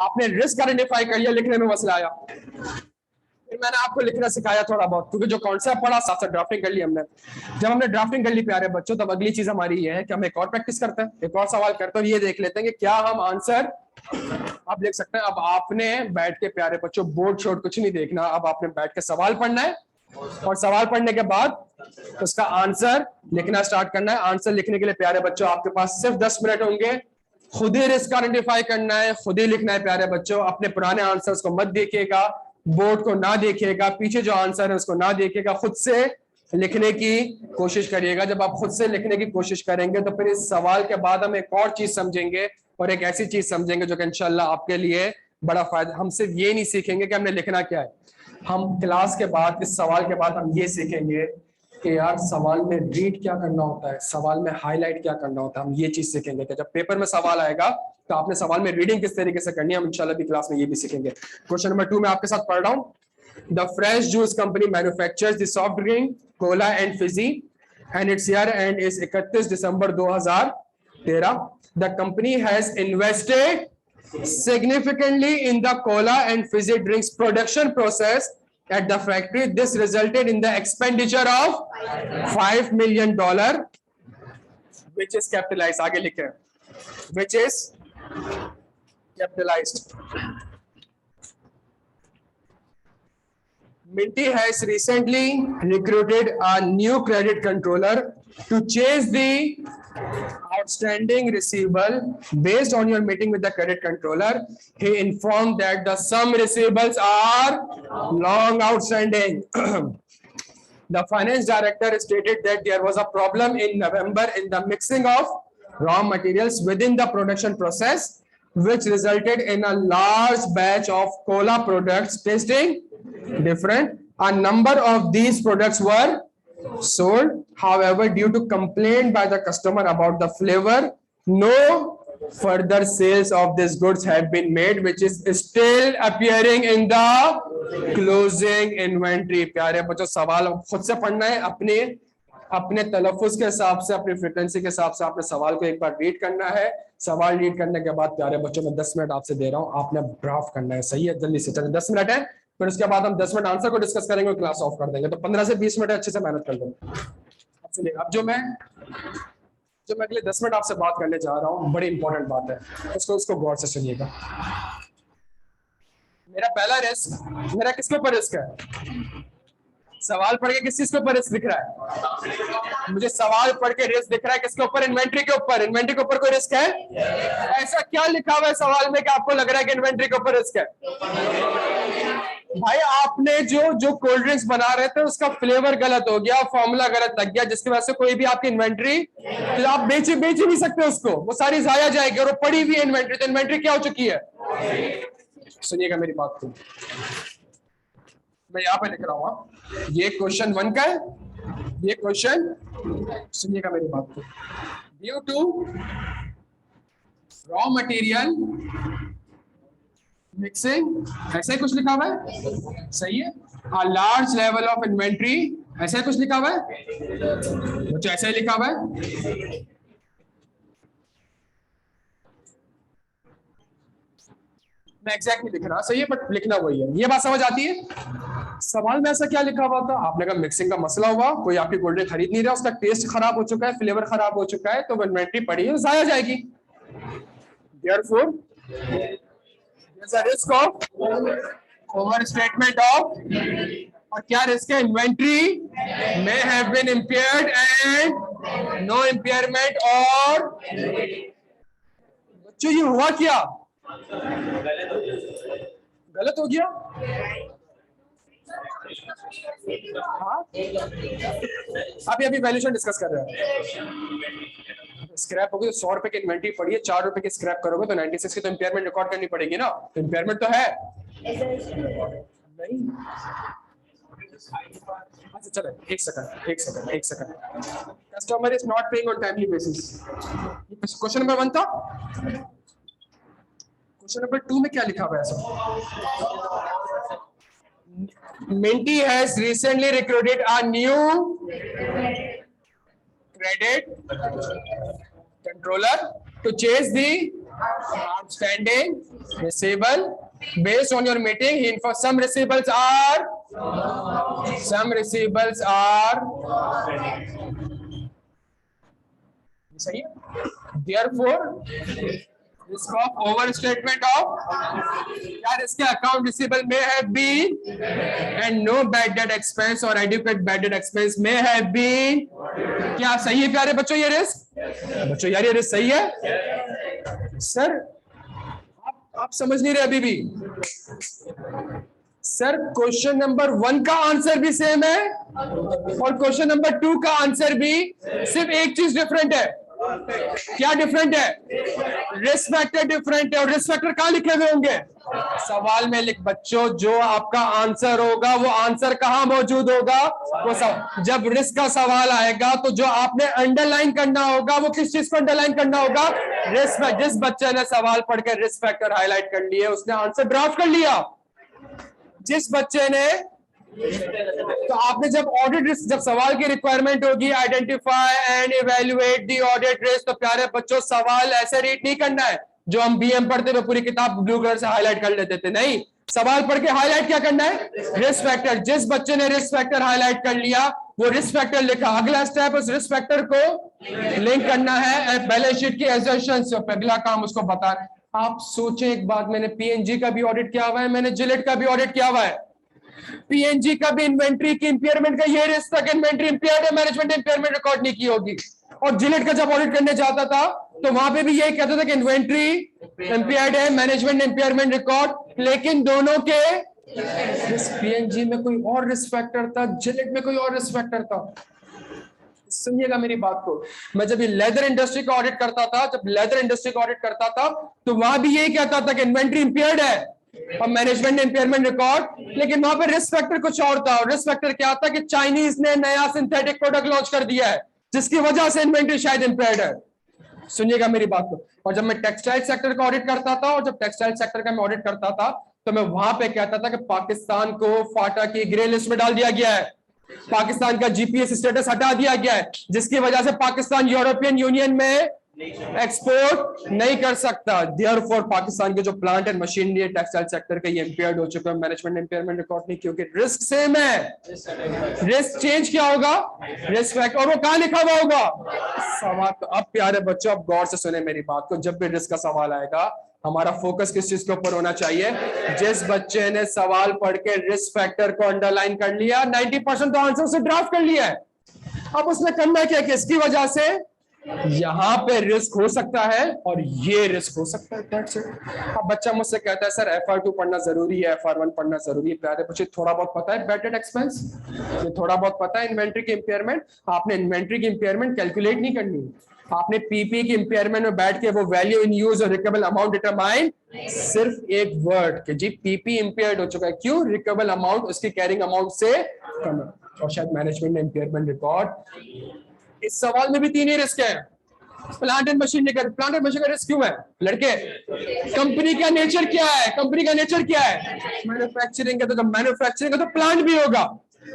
आपने risk identify कर लिया, लिखने में मसला आया। फिर मैंने आपको लिखना सिखाया थोड़ा बहुत, क्योंकि जो कॉन्सेप्ट पढ़ा साथ साथ ड्राफ्टिंग कर ली हमने। जब हमने ड्राफ्टिंग कर ली प्यारे बच्चों, तब अगली चीज हमारी ये है कि हम एक और प्रैक्टिस करते हैं, एक और सवाल करते हैं, ये देख लेते हैं कि क्या हम आंसर आप लिख सकते हैं। अब आपने बैठ के प्यारे बच्चों बोर्ड शोर्ड कुछ नहीं देखना, अब आपने बैठ के सवाल पढ़ना है और सवाल पढ़ने के बाद उसका आंसर लिखना स्टार्ट करना है। आंसर लिखने के लिए प्यारे बच्चों आपके पास सिर्फ 10 मिनट होंगे। खुद ही रिस्क आइडेंटिफाई करना है, खुद ही लिखना है प्यारे बच्चों। अपने पुराने आंसर्स को मत देखिएगा, बोर्ड को ना देखिएगा, पीछे जो आंसर है उसको ना देखिएगा, खुद से लिखने की कोशिश करिएगा। जब आप खुद से लिखने की कोशिश करेंगे तो फिर इस सवाल के बाद हम एक और चीज समझेंगे, और एक ऐसी चीज समझेंगे जो कि इंशाल्लाह आपके लिए बड़ा फायदा। हम सिर्फ ये नहीं सीखेंगे कि हमने लिखना क्या है, हम क्लास के बाद, इस सवाल के बाद हम ये सीखेंगे कि यार सवाल में रीड क्या करना होता है, सवाल में हाईलाइट क्या करना होता है। हम ये चीज सीखेंगे कि जब पेपर में सवाल आएगा तो आपने सवाल में रीडिंग किस तरीके से करनी है, हम इंशाल्लाह भी क्लास में ये भी सीखेंगे। क्वेश्चन नंबर 2 में आपके साथ पढ़ रहा हूँ। The fresh juice company manufactures the soft drink cola and fizzy and its year end is 31 December 2013। The company has invested significantly in the cola and fizzy drinks production process at the factory. This resulted in the expenditure of $5 million, which is capitalized. आगे लिखे, which is capitalized. Minty has recently recruited a new credit controller to chase the outstanding receivable. Based on your meeting with the credit controller, he informed that the some receivables are long outstanding. The finance director stated that there was a problem in November in the mixing of raw materials within the production process, which resulted in a large batch of cola products tasting different. A number of these products were sold. However, due to complaint by the customer about the flavor, no further sales of these goods have been made, which is still appearing in the closing inventory. प्यारे बच्चों सवाल खुद से पढ़ना है, अपने तलफ़ुज़ के हिसाब से, अपनी फ्रीक्वेंसी के हिसाब से आपने सवाल को एक बार रीड करना है। सवाल रीड करने के बाद प्यारे बच्चों मैं 10 मिनट आपसे दे रहा हूँ, आपने ड्राफ्ट करना है। सही है, जल्दी से चलें, 10 मिनट है, फिर उसके बाद हम 10 मिनट आंसर को डिस्कस करेंगे और क्लास ऑफ कर देंगे। तो 15 से 20 मिनट अच्छे से मेहनत कर लो। अब जो मैं अगले 10 मिनट आपसे बात करने जा रहा हूँ, बड़ी इंपॉर्टेंट बात है, उसको गौर से सुनिएगा। मेरा पहला रिस्क, मेरा किसके ऊपर रिस्क है? सवाल पढ़ के किस चीज के ऊपर रिस्क दिख रहा है? मुझे सवाल पढ़ के रिस्क दिख रहा है किसके ऊपर? इन्वेंट्री के ऊपर। इन्वेंट्री के ऊपर कोई रिस्क है? ऐसा क्या लिखा हुआ है सवाल में कि आपको लग रहा है कि इन्वेंट्री के ऊपर रिस्क है? भाई आपने जो कोल्ड ड्रिंक्स बना रहे थे उसका फ्लेवर गलत हो गया, फॉर्मूला गलत लग गया, जिसकी वजह से कोई भी आपकी इन्वेंट्री तो आप बेच ही नहीं सकते उसको, वो सारी जाया जाएगी। और वो पड़ी हुई इन्वेंट्री, तो इन्वेंट्री क्या हो चुकी है? सुनिएगा मेरी बात को, मैं यहाँ पे लिख रहा हूँ, ये क्वेश्चन 1 का है, ये क्वेश्चन, सुनिएगा मेरी बात को। Due to raw material mixing, ऐसा ही कुछ लिखा हुआ है, सही है। A large level of inventory, ऐसा ही कुछ लिखा हुआ है, बच्चों ऐसा ही लिखा हुआ है। मैं एग्जैक्टली लिख रहा, सही है, बट लिखना वही है। ये बात समझ आती है? सवाल में ऐसा क्या लिखा हुआ था? आपने कहा मिक्सिंग का मसला हुआ, कोई आपकी कोल्ड ड्रिंक खरीद नहीं रहा, उसका टेस्ट खराब हो चुका है, फ्लेवर खराब हो चुका है, तो इन्वेंट्री पड़ी है, जाया जाएगी। Therefore, there's a risk of overstatement of, और क्या रिस्क है? Inventory may have been impaired and no impairment, और बच्चों ये हुआ क्या? गलत हो गया? हाँ, अभी वैल्यूएशन डिस्कस कर रहे हैं। स्क्रैप होगी तो 100 रुपए की इन्वेंट्री पड़ी है, 4 रुपए की स्क्रैप करोगे तो 96 की तो इम्पेयरमेंट रिकॉर्ड करनी पड़ेगी ना, तो इम्पेयरमेंट तो है नहीं। अच्छा चलो एक second. Customer is not paying on timely basis, question number 1 था। क्वेश्चन नंबर 2 में क्या लिखा हुआ है? ऐसा Minty has recently recruited a new credit controller to chase the outstanding receivable. Based on your meeting, he informed some receivables are सही है. Therefore, risk of overstatement of यार इसके account receivable may have been and no bad debt expense or adequate bad debt expense may have been. क्या सही है प्यारे बच्चों ये रिस्क? बच्चों यार ये रिस्क सही है? सर आप समझ नहीं रहे अभी भी. सर क्वेश्चन नंबर 1 का आंसर भी सेम है और क्वेश्चन नंबर 2 का आंसर भी, सिर्फ एक चीज डिफरेंट है. क्या डिफरेंट है? रिस्क फैक्टर डिफरेंट है. और रिस्क फैक्टर कहां लिखे हुए होंगे? सवाल में लिख बच्चों. जो आपका आंसर होगा वो आंसर कहां मौजूद होगा? वो जब रिस्क का सवाल आएगा तो जो आपने अंडरलाइन करना होगा वो किस चीज को अंडरलाइन करना होगा? रिस्क. जिस बच्चे ने सवाल पढ़ के रिस्क फैक्टर हाईलाइट कर लिए उसने आंसर ड्राफ्ट कर लिया. जिस बच्चे ने, तो आपने जब ऑडिट रिस्क, जब सवाल की रिक्वायरमेंट होगी identify and evaluate the audit risk, तो प्यारे बच्चों सवाल ऐसे रीड नहीं करना है जो हम बीएम पढ़ते हुए पूरी किताब ब्लू कलर से हाईलाइट कर लेते थे. नहीं, सवाल पढ़ के हाईलाइट क्या करना है? Risk factor. जिस बच्चे ने रिस्क फैक्टर हाईलाइट कर लिया वो रिस्क फैक्टर लिखा. अगला स्टेप उस रिस्क फैक्टर को लिंक करना है बैलेंस शीट की एजर्शंस से. अगला काम उसको बताना है. आप सोचें एक बात, मैंने पीएनजी का भी ऑडिट किया हुआ है, मैंने जिलेट का भी ऑडिट किया हुआ है. पीएनजी का भी इन्वेंट्री की इंपेयरमेंट का ये रिस्क तक इन्वेंट्री इंपेयर्ड है, मैनेजमेंट ने इंपेयरमेंट रिकॉर्ड नहीं की होगी. और जिलेट का जब ऑडिट करने जाता था तो वहां पे भी यही कहता था कि इन्वेंट्री इंपेयर्ड है, मैनेजमेंट ने इंपेयरमेंट रिकॉर्ड. लेकिन दोनों के पीएनजी में कोई और रिस्क फैक्टर था, जिलेट में कोई और रिस्क फैक्टर था. सुनिएगा मेरी बात को. मैं जब ये लेदर इंडस्ट्री का ऑडिट करता था, तो वहां भी यही कहता था कि इन्वेंट्री इंपेयर्ड है और मैनेजमेंट ने इंपेयरमेंट रिकॉर्ड. लेकिन वहां पे रिस्क फैक्टर कुछ और था. और रिस्क फैक्टर क्या था कि चाइनीज ने नया सिंथेटिक प्रोडक्ट लॉन्च कर दिया है जिसकी वजह से इन्वेंट्री शायद इंपेयर्ड है. सुनिएगा मेरी बात को. और जब मैं टेक्सटाइल सेक्टर का ऑडिट करता था, और जब टेक्सटाइल सेक्टर का मैं ऑडिट करता था तो मैं वहां पे कहता था कि पाकिस्तान को फाटा की ग्रे लिस्ट में डाल दिया गया है, पाकिस्तान का जीपीएस स्टेटस हटा दिया गया है, जिसकी वजह से पाकिस्तान यूरोपियन यूनियन में एक्सपोर्ट नहीं कर सकता. देयरफॉर पाकिस्तान के जो प्लांट एंड मशीनरी है टेक्सटाइल सेक्टर के, ये इंपेयर्ड हो चुके हैं. मैनेजमेंट ने इंपेयरमेंट रिकॉर्ड नहीं, क्योंकि रिस्क सेम है. रिस्क चेंज क्या होगा? Risk factor. और वो कहां लिखा हुआ होगा? सवाल. अब प्यारे बच्चों आप गौर से सुने मेरी बात को. जब भी रिस्क का सवाल आएगा हमारा फोकस किस चीज के ऊपर होना चाहिए? जिस बच्चे ने सवाल पढ़ के रिस्क फैक्टर को अंडरलाइन कर लिया, 90% तो आंसर से ड्राफ्ट कर लिया है. अब उसने करना क्या? किसकी वजह से यहां पे रिस्क हो सकता है और ये रिस्क हो सकता है. That's it. अब बच्चा मुझसे कहता है सर FR2 पढ़ना जरूरी है, FR1 पढ़ना जरूरी है. प्यारे बच्चे थोड़ा बहुत पता है बैड डेट एक्सपेंस, ये थोड़ा बहुत पता है इन्वेंट्री की इंपेयरमेंट. आपने इन्वेंट्री की इंपेयरमेंट कैलकुलेट नहीं करनी, आपने पीपी की इंपेयरमेंट में बैठ के वो वैल्यू इन यूज और रिकवेबल अमाउंट डिटरमाइन, सिर्फ एक वर्ड कि जी पीपी इंपेयर्ड हो चुका है. क्यों? रिकवेबल अमाउंट उसकी कैरिंग अमाउंट से कम है. और शायद मैनेजमेंट ने इंपेयरमेंट रिकॉर्ड. इस सवाल में भी 3 ही रिस्क है. प्लांट एंड मशीनरी का, प्लांट एंड मशीनरी का रिस्क क्यों है लड़के? कंपनी का नेचर क्या है? कंपनी का नेचर क्या है? मैन्युफैक्चरिंग का. तो जब मैन्युफैक्चरिंग का तो प्लांट भी होगा.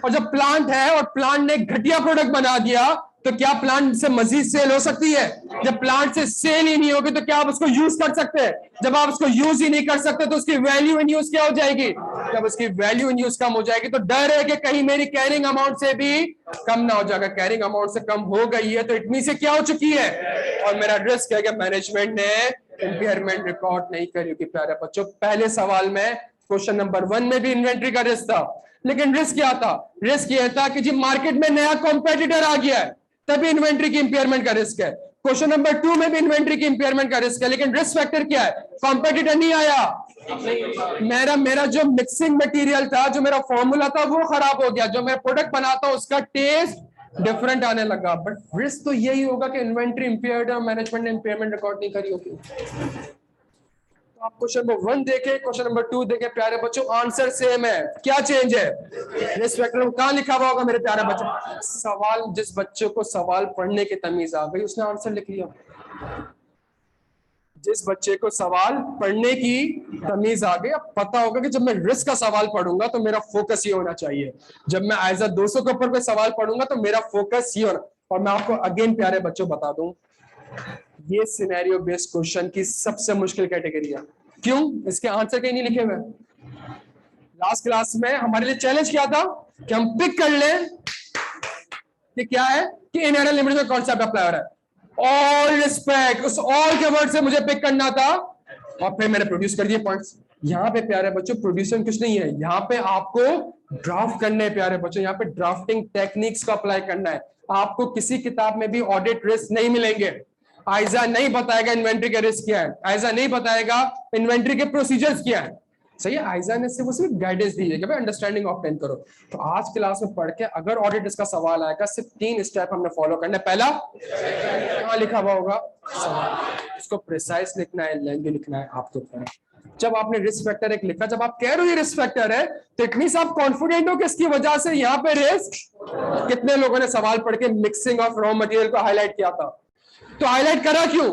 और जब प्लांट है और प्लांट ने घटिया प्रोडक्ट बना दिया तो क्या प्लांट से मजीद सेल हो सकती है? जब प्लांट से सेल ही नहीं होगी तो क्या आप उसको यूज कर सकते हैं? जब आप उसको यूज ही नहीं कर सकते तो उसकी वैल्यू इन यूज क्या हो जाएगी? जब उसकी वैल्यू इन यूज कम हो जाएगी तो डर है कि कहीं मेरी कैरिंग अमाउंट से भी कम ना हो जाएगा. कैरिंग अमाउंट से कम हो गई है तो इतनी से क्या हो चुकी है? और मेरा रिस्क है कि मैनेजमेंट ने इंपेयरमेंट रिकॉर्ड नहीं करी होगी. प्यारे बच्चों पहले सवाल में क्वेश्चन नंबर 1 में भी इन्वेंट्री का रिस्क था, लेकिन रिस्क क्या था? रिस्क ये था कि जी मार्केट में नया कॉम्पिटिटर आ गया है, तभी इन्वेंट्री की इंपेयरमेंट का रिस्क है. क्वेश्चन नंबर 2 में भी इन्वेंट्री की इंपेयरमेंट का रिस्क है, लेकिन रिस्क फैक्टर क्या है? कॉम्पिटिटर नहीं आया. मेरा जो मिक्सिंग मटेरियल था, जो मेरा फॉर्मूला था वो खराब हो गया, जो मैं प्रोडक्ट बनाता हूं उसका टेस्ट डिफरेंट आने लगा. बट रिस्क तो यही होगा कि इन्वेंट्री इंपेयर्ड है, मैनेजमेंट ने इंपेयरमेंट रिकॉर्ड नहीं करी होगी. तो आप क्वेश्चन नंबर 1 देखें, क्वेश्चन नंबर 2 देखें. प्यारे बच्चों आंसर सेम है. क्या चेंज है? रिस्क फैक्टर कहां लिखा हुआ होगा मेरे प्यारे बच्चों? सवाल. जिस बच्चे को सवाल पढ़ने की तमीज आ गई उसने आंसर लिख लिया. जिस बच्चे को सवाल पढ़ने की तमीज आ गई, अब पता होगा कि जब मैं रिस्क का सवाल पढ़ूंगा तो मेरा फोकस ये होना चाहिए. जब मैं ISA 200 के ऊपर कोई सवाल पढ़ूंगा तो मेरा फोकस ये होना. और मैं आपको अगेन प्यारे बच्चों बता दूं, ये सिनेरियो बेस्ड क्वेश्चन की सबसे मुश्किल कैटेगरी है। क्यों? इसके आंसर कहीं नहीं लिखे हुए। लास्ट क्लास में हमारे लिए चैलेंज क्या था कि हम पिक कर लें कि क्या है कि इनहेरेंट लिमिट में कॉन्सेप्ट अप्लाई हो रहा है। ऑल रिस्पेक्ट, उस ऑल के वर्ड से मुझे पिक करना था और फिर मैंने प्रोड्यूस कर दिए पॉइंट्स। यहाँ पे प्यारे बच्चों प्रोड्यूसर कुछ नहीं है, यहाँ पे आपको ड्राफ्ट करने हैं प्यारे बच्चों, यहाँ पे ड्राफ्टिंग टेक्निक्स को अप्लाई करना है। आपको किसी किताब में भी ऑडिट रिस्क नहीं मिलेंगे। आइजा नहीं बताएगा इन्वेंट्री के रिस्क क्या है, आइजा नहीं बताएगा इन्वेंट्री के प्रोसीजर्स क्या है। सही है, आइजा ने सिर्फ गाइडेंस दी है कि भाई अंडरस्टैंडिंग ऑफ पेन करो। तो आज क्लास में पढ़ के अगर ऑडिट रिस्क का सवाल आएगा, सिर्फ 3 स्टेप हमने फॉलो करना है। पहला, कहाँ लिखा हुआ होगा सवाल, इसको प्रिसाइज लिखना है, लेंथ लिखना है आपके ऊपर। जब आपने रिस्क फैक्टर एक लिखा, जब आप कह रहे हो ये रिस्क फैक्टर है, तो इट मींस आप कॉन्फिडेंट हो कि इसकी वजह से यहाँ पे रिस्क। कितने लोगों ने सवाल पढ़ के मिक्सिंग ऑफ रॉ मटेरियल को हाईलाइट किया था? तो हाईलाइट करा क्यों?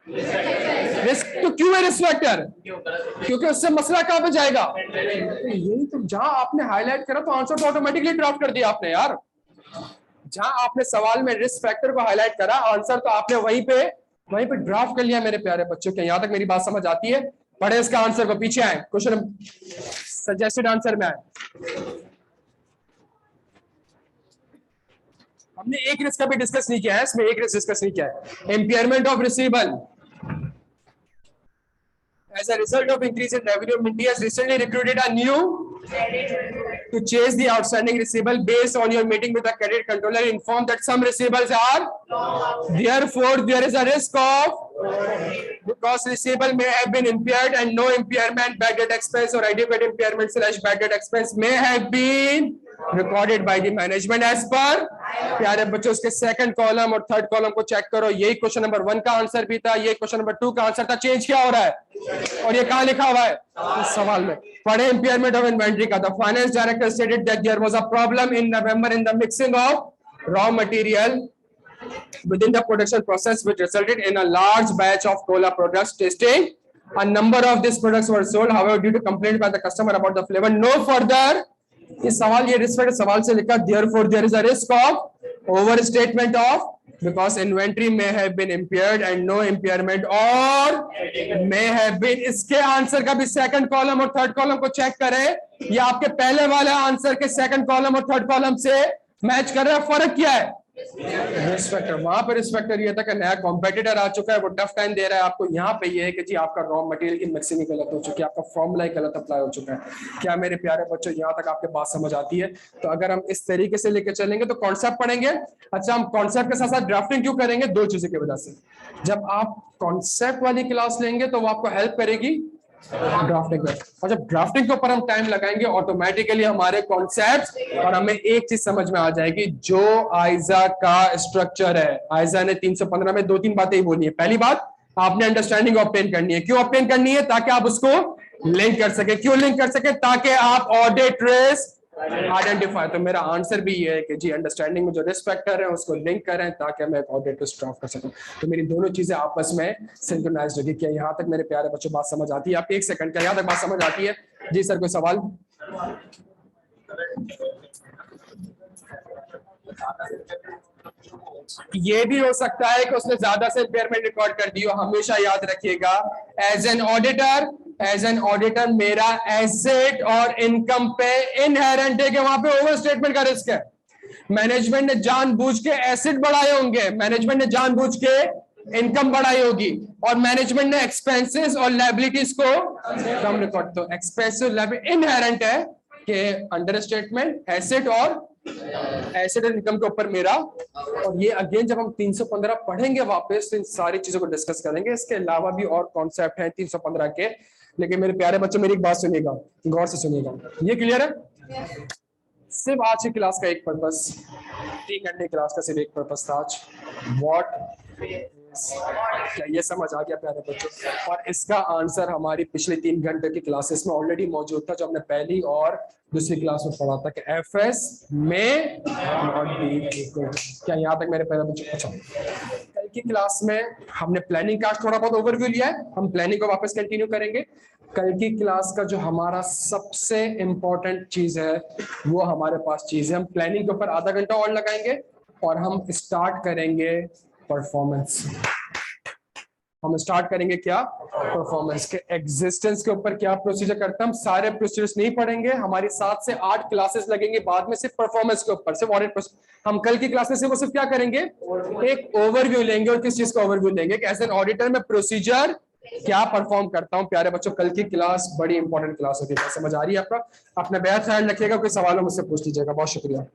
रिस्क तो क्यों है रिस्क फैक्टर? क्योंकि उससे मसला कहां पे जाएगा? यही तो, जहां आपने हाईलाइट करा तो आंसर तो ऑटोमेटिकली ड्राफ्ट कर दिया आपने यार। जहां आपने सवाल में रिस्क फैक्टर को हाईलाइट करा, आंसर तो आपने वहीं पे ड्राफ्ट कर लिया। मेरे प्यारे बच्चों के यहां तक मेरी बात समझ आती है? पढ़े इसका आंसर को, पीछे आए, क्वेश्चन सजेस्टेड आंसर में आए। हमने एक रिस्क का भी डिस्कस नहीं किया है, इसमें एक रिस्क डिस्कस नहीं किया है, impairment of receivable. As a result of increase in revenue, Minty has recently recruited a new to chase the outstanding receivable. Based on your meeting with the credit controller, informed that some receivables are, therefore there is a risk of, because receivable may have been impaired and no impairment, bad debt expense or adequate impairment / bad debt expense may have been recorded by the management as per। प्यारे बच्चों, उसके second column और third column को check करो। यही question number 1 का answer भी था, ये क्वेश्चन नंबर 2 का आंसर था। चेंज क्या हो रहा है और ये कहां लिखा हुआ है इस सवाल में? पढ़े इम्पेयरमेंट ऑफ इन्वेंट्री का। The finance director stated that there was a problem in November in the mixing of raw material within the production process, which resulted in a large batch of cola products tasting. A number of these products were sold, however, due to complaint by the customer about the flavor, no further। इस सवाल, ये risk सवाल से लिखा, therefore there is a risk of overstatement of, because inventory may have been impaired and no impairment or may have been। इसके answer का भी second column और थर्ड कॉलम को चेक करें, ये आपके पहले वाले आंसर के सेकंड कॉलम और थर्ड कॉलम से मैच कर रहा है। फर्क क्या है? Risk factor. वहां पर रिस्क फैक्टर ये था कि नया कॉम्पिटिटर आ चुका है, वो टफ टाइम दे रहा है आपको। यहाँ पे ये है कि जी आपका रॉ मटेरियल की मिक्सिंग गलत हो चुकी है, आपका फॉर्मूला गलत अप्लाई हो चुका है। क्या मेरे प्यारे बच्चों यहाँ तक आपके बात समझ आती है? तो अगर हम इस तरीके से लेकर चलेंगे तो कॉन्सेप्ट पढ़ेंगे। अच्छा, हम कॉन्सेप्ट के साथ साथ ड्राफ्टिंग क्यों करेंगे? 2 चीजों की वजह से। जब आप कॉन्सेप्ट वाली क्लास लेंगे तो वो आपको हेल्प करेगी ड्राफ्टिंग में, और जब ड्राफ्टिंग के ऊपर हम टाइम लगाएंगे ऑटोमेटिकली हमारे कॉन्सेप्ट्स और हमें एक चीज समझ में आ जाएगी, जो आइजा का स्ट्रक्चर है। आइजा ने 315 में 2-3 बातें ही बोली है। पहली बात, आपने अंडरस्टैंडिंग ऑब्टेन करनी है। क्यों ऑब्टेन करनी है? ताकि आप उसको लिंक कर सके। क्यों लिंक कर सके? ताकि आप ऑडिट रिस्क आइडेंटिफाई। तो मेरा आंसर भी ये है कि जी अंडरस्टैंडिंग में जो रिस्क फैक्टर है उसको लिंक करें ताकि मैं एक ऑडिट रिस्क ड्राफ्ट कर सकूं। तो मेरी दोनों चीजें आपस में सिंक्रोनाइज्ड होगी। क्या यहाँ तक मेरे प्यारे बच्चों बात समझ आती है? आप एक सेकंड, क्या यहाँ तक बात समझ आती है? जी सर, कोई सवाल? ये भी हो सकता है कि उसने ज्यादा से इम्पेयरमेंट रिकॉर्ड कर दी हो। हमेशा याद रखिएगा, एज एन ऑडिटर मेरा एसेट और इनकम पे इनहेरेंट है कि वहां पे ओवर स्टेटमेंट का रिस्क है। मैनेजमेंट ने जानबूझ के एसेट बढ़ाए होंगे, मैनेजमेंट ने जानबूझ के इनकम बढ़ाई होगी, और मैनेजमेंट ने एक्सपेंसेस और लायबिलिटीज को कम रिकॉर्ड। तो एक्सपेंसिव लायबिलिटी इनहेरेंट है कि अंडर स्टेटमेंट एसेट और इनकम के ऊपर मेरा। और ये अगेन जब हम 315 पढ़ेंगे वापस तो इन सारी चीजों को डिस्कस करेंगे। इसके अलावा भी और कॉन्सेप्ट हैं 315 के, लेकिन मेरे प्यारे बच्चों मेरी एक बात सुनिएगा, गौर से सुनिएगा। ये क्लियर है? सिर्फ आज की क्लास का एक पर्पस, 3 घंटे क्लास का सिर्फ एक पर्पस था आज, व्हाट। क्या ये समझ आ गया प्यारे बच्चों? और इसका आंसर हमारी पिछले 3 घंटे की क्लासेस में ऑलरेडी मौजूद था, जो हमने पहली और दूसरी क्लास में पढ़ा था कि एफएस में नॉट बी इक्वल। क्या यहाँ तक मेरे प्यारे बच्चों? अच्छा, कल की क्लास में हमने प्लानिंग का थोड़ा बहुत ओवरव्यू लिया है, हम प्लानिंग को वापस कंटिन्यू करेंगे। कल की क्लास का जो हमारा सबसे इंपॉर्टेंट चीज है वो हमारे पास चीज है, हम प्लानिंग के ऊपर आधा घंटा और लगाएंगे और हम स्टार्ट करेंगे परफॉर्मेंस। हम स्टार्ट करेंगे क्या, परफॉर्मेंस के एग्जिस्टेंस के ऊपर क्या प्रोसीजर करते हैं। हम सारे प्रोसीजर्स नहीं पढ़ेंगे, हमारी 7 से 8 क्लासेस लगेंगे बाद में सिर्फ परफॉर्मेंस के ऊपर, सिर्फ ऑडिट। हम कल की क्लास में सिर्फ सिर्फ क्या करेंगे, एक ओवरव्यू लेंगे। और किस चीज का ओवरव्यू लेंगे कि एज एन ऑडिटर में प्रोसीजर क्या परफॉर्म करता हूं। प्यारे बच्चों, कल की क्लास बड़ी इंपॉर्टेंट क्लास होगी। समझ आ रही है आपका? अपना बेहद ख्याल रखिएगा, कोई सवाल हो मुझसे पूछ लीजिएगा। बहुत शुक्रिया।